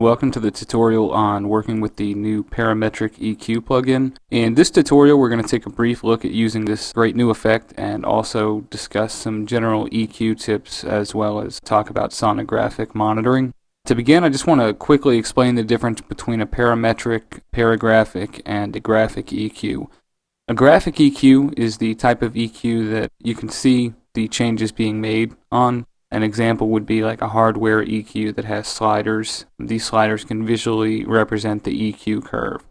Welcome to the tutorial on working with the new Parametric EQ plugin. In this tutorial we're going to take a brief look at using this great new effect and also discuss some general EQ tips as well as talk about sonographic monitoring. To begin, I just want to quickly explain the difference between a parametric, paragraphic, and a graphic EQ. A graphic EQ is the type of EQ that you can see the changes being made on. An example would be like a hardware EQ that has sliders. These sliders can visually represent the EQ curve.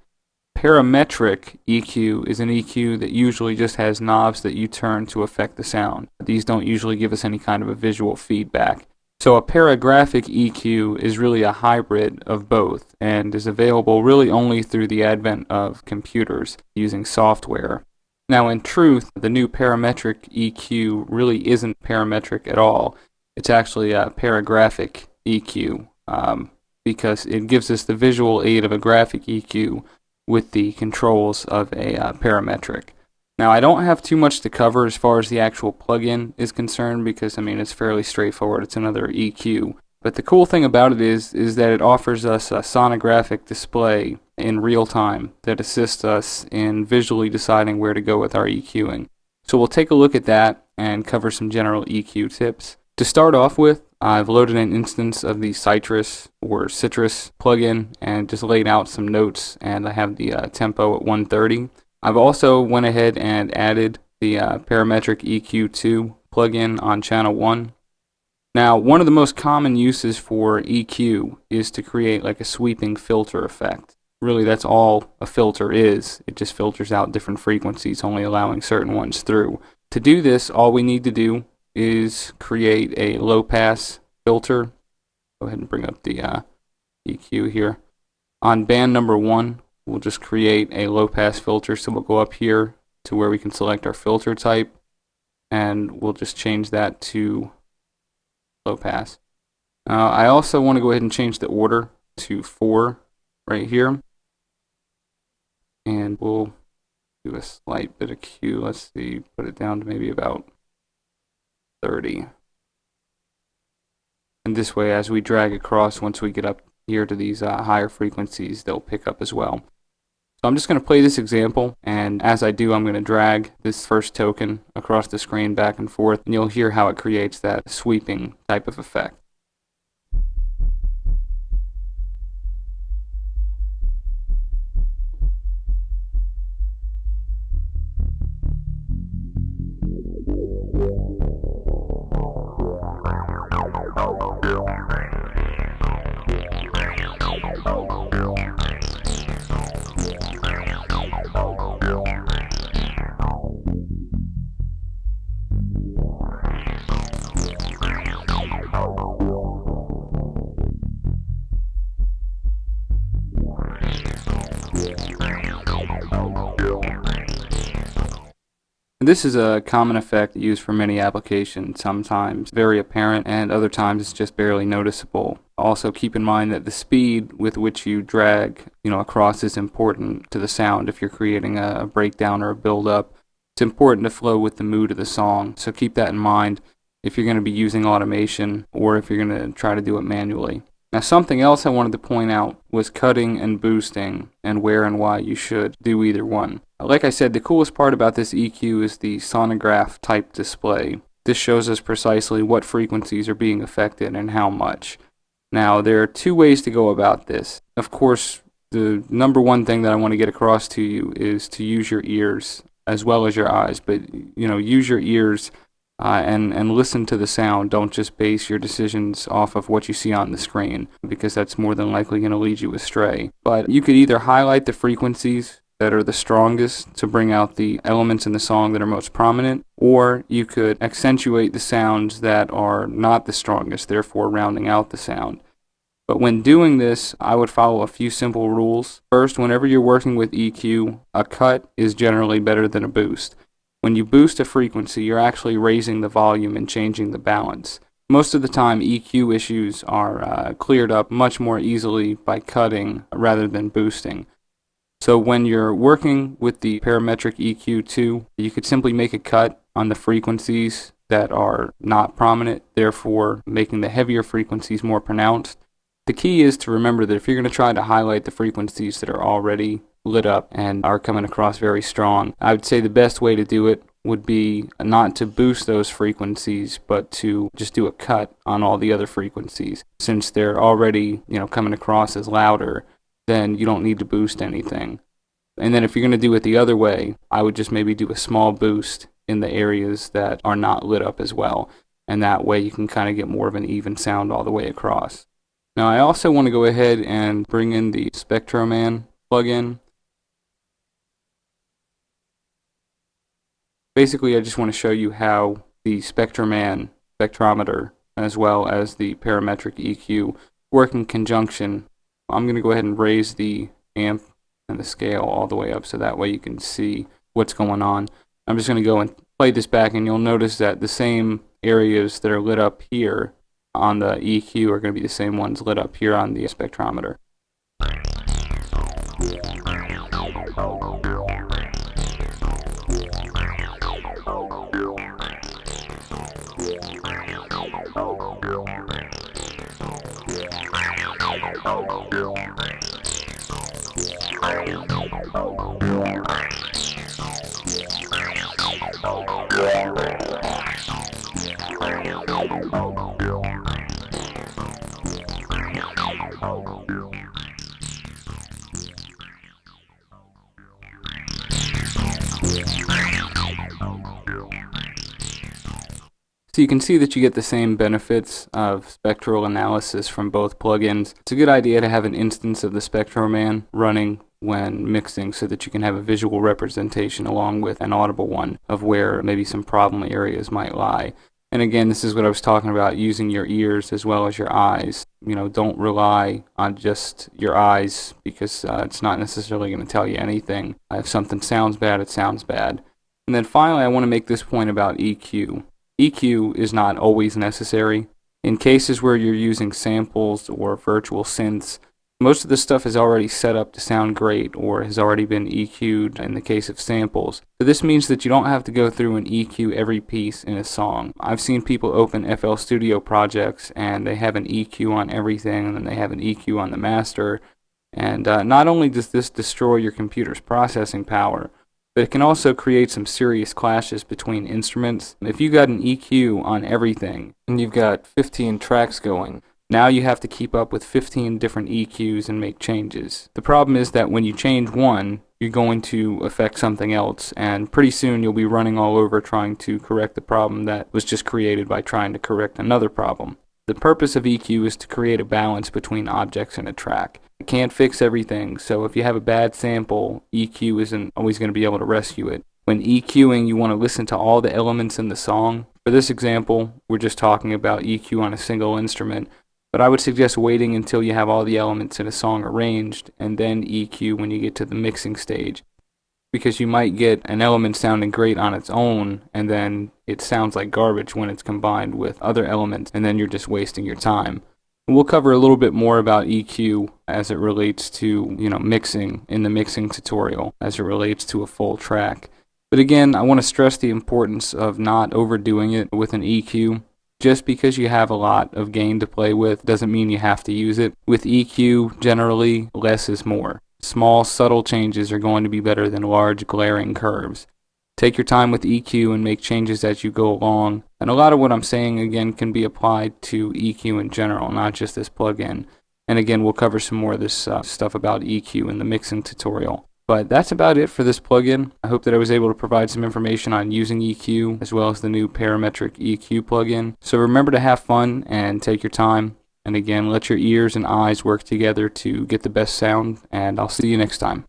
Parametric EQ is an EQ that usually just has knobs that you turn to affect the sound. These don't usually give us any kind of a visual feedback. So a paragraphic EQ is really a hybrid of both and is available really only through the advent of computers using software. Now in truth, the new parametric EQ really isn't parametric at all. It's actually a paragraphic EQ because it gives us the visual aid of a graphic EQ with the controls of a parametric. Now I don't have too much to cover as far as the actual plugin is concerned because it's fairly straightforward. It's another EQ. But the cool thing about it is that it offers us a sonographic display in real time that assists us in visually deciding where to go with our EQing. So we'll take a look at that and cover some general EQ tips. To start off with, I've loaded an instance of the Citrus plugin and just laid out some notes, and I have the tempo at 130. I've also went ahead and added the Parametric EQ2 plugin on channel 1. Now, one of the most common uses for EQ is to create like a sweeping filter effect. Really, that's all a filter is. It just filters out different frequencies, only allowing certain ones through. To do this, all we need to do is create a low-pass filter. Go ahead and bring up the EQ here. On band number 1, we'll just create a low-pass filter. So we'll go up here to where we can select our filter type, and we'll just change that to low-pass. I also want to go ahead and change the order to 4 right here, and we'll do a slight bit of Q. Let's see, put it down to maybe about 30. And this way, as we drag across, once we get up here to these higher frequencies, they'll pick up as well. So I'm just going to play this example, and as I do, I'm going to drag this first token across the screen back and forth, and you'll hear how it creates that sweeping type of effect. This is a common effect used for many applications, sometimes very apparent and other times it's just barely noticeable. Also keep in mind that the speed with which you drag across is important to the sound. If you're creating a breakdown or a build-up, it's important to flow with the mood of the song, so keep that in mind if you're going to be using automation or if you're going to try to do it manually. Now something else I wanted to point out was cutting and boosting and where and why you should do either one. Like I said, the coolest part about this EQ is the sonograph type display. This shows us precisely what frequencies are being affected and how much. Now there are two ways to go about this. Of course, the number one thing that I want to get across to you is to use your ears as well as your eyes, but use your ears and listen to the sound. Don't just base your decisions off of what you see on the screen, because that's more than likely going to lead you astray. But you could either highlight the frequencies that are the strongest to bring out the elements in the song that are most prominent, or you could accentuate the sounds that are not the strongest, therefore rounding out the sound. But when doing this, I would follow a few simple rules. First, whenever you're working with EQ, a cut is generally better than a boost. When you boost a frequency, you're actually raising the volume and changing the balance. Most of the time, EQ issues are cleared up much more easily by cutting rather than boosting. So when you're working with the Parametric EQ2, you could simply make a cut on the frequencies that are not prominent, therefore making the heavier frequencies more pronounced. The key is to remember that if you're going to try to highlight the frequencies that are already lit up and are coming across very strong, I would say the best way to do it would be not to boost those frequencies, but to just do a cut on all the other frequencies. Since they're already, coming across as louder, then you don't need to boost anything. And then if you're going to do it the other way, I would just maybe do a small boost in the areas that are not lit up as well. And that way you can kind of get more of an even sound all the way across. Now I also want to go ahead and bring in the SpectroMan plugin. Basically, I just want to show you how the SpectroMan spectrometer as well as the parametric EQ work in conjunction. I'm going to go ahead and raise the amp and the scale all the way up so that way you can see what's going on. I'm just going to go and play this back, and you'll notice that the same areas that are lit up here on the EQ are going to be the same ones lit up here on the spectrometer. So you can see that you get the same benefits of spectral analysis from both plugins. It's a good idea to have an instance of the SpectroMan running when mixing so that you can have a visual representation along with an audible one of where maybe some problem areas might lie. And again, this is what I was talking about, using your ears as well as your eyes. Don't rely on just your eyes, because it's not necessarily going to tell you anything. If something sounds bad, it sounds bad. And then finally, I want to make this point about EQ. EQ is not always necessary. In cases where you're using samples or virtual synths, most of the stuff is already set up to sound great or has already been EQ'd in the case of samples. So this means that you don't have to go through and EQ every piece in a song. I've seen people open FL Studio projects and they have an EQ on everything, and then they have an EQ on the master. And not only does this destroy your computer's processing power, but it can also create some serious clashes between instruments. If you got an EQ on everything and you've got 15 tracks going, now you have to keep up with 15 different EQs and make changes. The problem is that when you change one, you're going to affect something else, and pretty soon you'll be running all over trying to correct the problem that was just created by trying to correct another problem. The purpose of EQ is to create a balance between objects in a track. It can't fix everything, so if you have a bad sample, EQ isn't always going to be able to rescue it. When EQing, you want to listen to all the elements in the song. For this example, we're just talking about EQ on a single instrument, but I would suggest waiting until you have all the elements in a song arranged and then EQ when you get to the mixing stage. Because you might get an element sounding great on its own, and then it sounds like garbage when it's combined with other elements, and then you're just wasting your time. We'll cover a little bit more about EQ as it relates to, mixing in the mixing tutorial, as it relates to a full track. But again, I want to stress the importance of not overdoing it with an EQ. Just because you have a lot of gain to play with doesn't mean you have to use it. With EQ, generally, less is more. Small, subtle changes are going to be better than large, glaring curves. Take your time with EQ and make changes as you go along. And a lot of what I'm saying, again, can be applied to EQ in general, not just this plugin. And again, we'll cover some more of this stuff about EQ in the mixing tutorial. But that's about it for this plugin. I hope that I was able to provide some information on using EQ as well as the new parametric EQ plugin. So remember to have fun and take your time. And again, let your ears and eyes work together to get the best sound, and I'll see you next time.